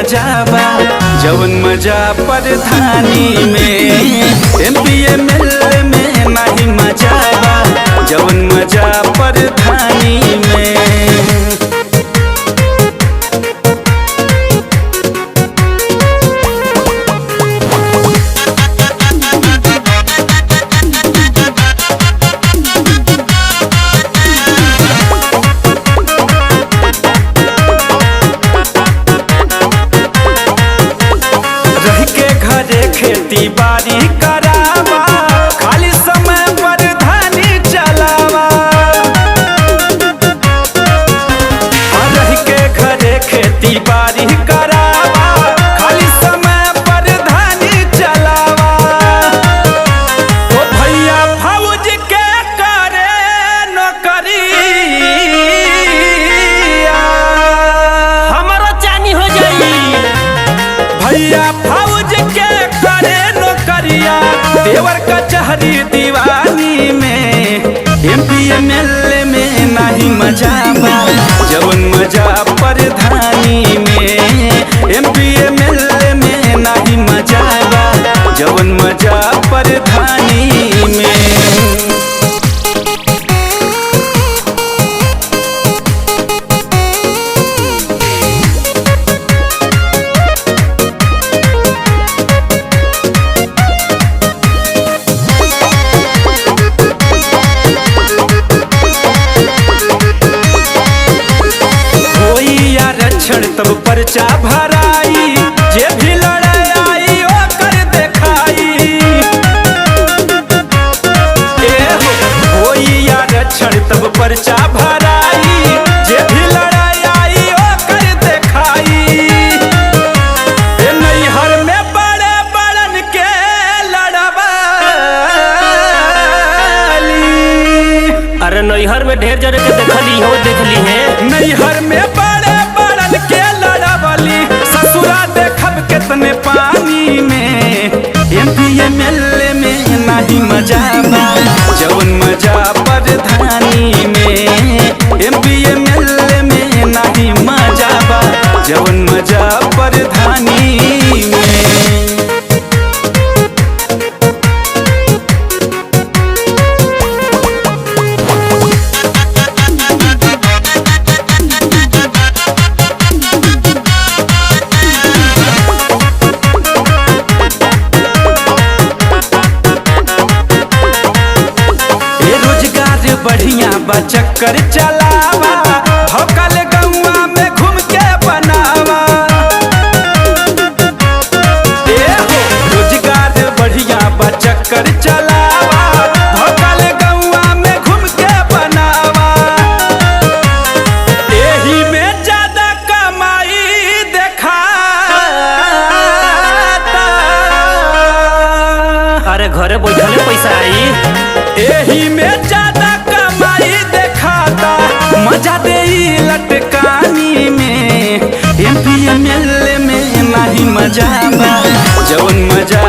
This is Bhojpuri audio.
मजा बा जवन मजा प्रधानी में। एमपी एमएलए में नहीं मजा बा जवन मजा प्रधानी में। खेती बाड़ी करावा खाली समय पर धानी चलावा। रह के घरे खेती बाड़ी करावा खाली समय पर धानी चलावा। ओ भैया फौज के करे नौकरी हमारा चानी हो जाई। भैया फौज के देवर कचहरी दीवानी में। एमपी एमएलए में नहीं मजा बा जवन मजा प्रधानी में। एमपी एमएलए में नहीं मजा बा जवन मजा प्रधानी में। तब पर्चा भराई जे भी लड़ाई ओकर देखाई। होई आरक्षण तब पर्चा भराई जे भी लड़ाई ओकर देखाई। नैहर में बड़े बड़न के लड़वाली। अरे नैहर में ढेर जने के देखली हो देखली है। नैहर में के लड़ावली ससुरा देखब कितने पानी में। एमपी एमएलए में नहीं मजा बा जवन मजा प्रधानी में। एमपी एमएलए में नहीं मजा बा जवन मजा प्रधानी में। बढ़िया बा चक्कर चलावा भौकाल गौवा में घूम के बनावा। रोजगार बढ़िया बा चक्कर चलावा भौकाल गौवा में घूम के बनावा। एही में ज्यादा कमाई देखा। अरे घरे बैठले पैसा आई। एही में मजा दे लटकानी में। एमपी एमएलए में नहीं मजा बा जवन मजा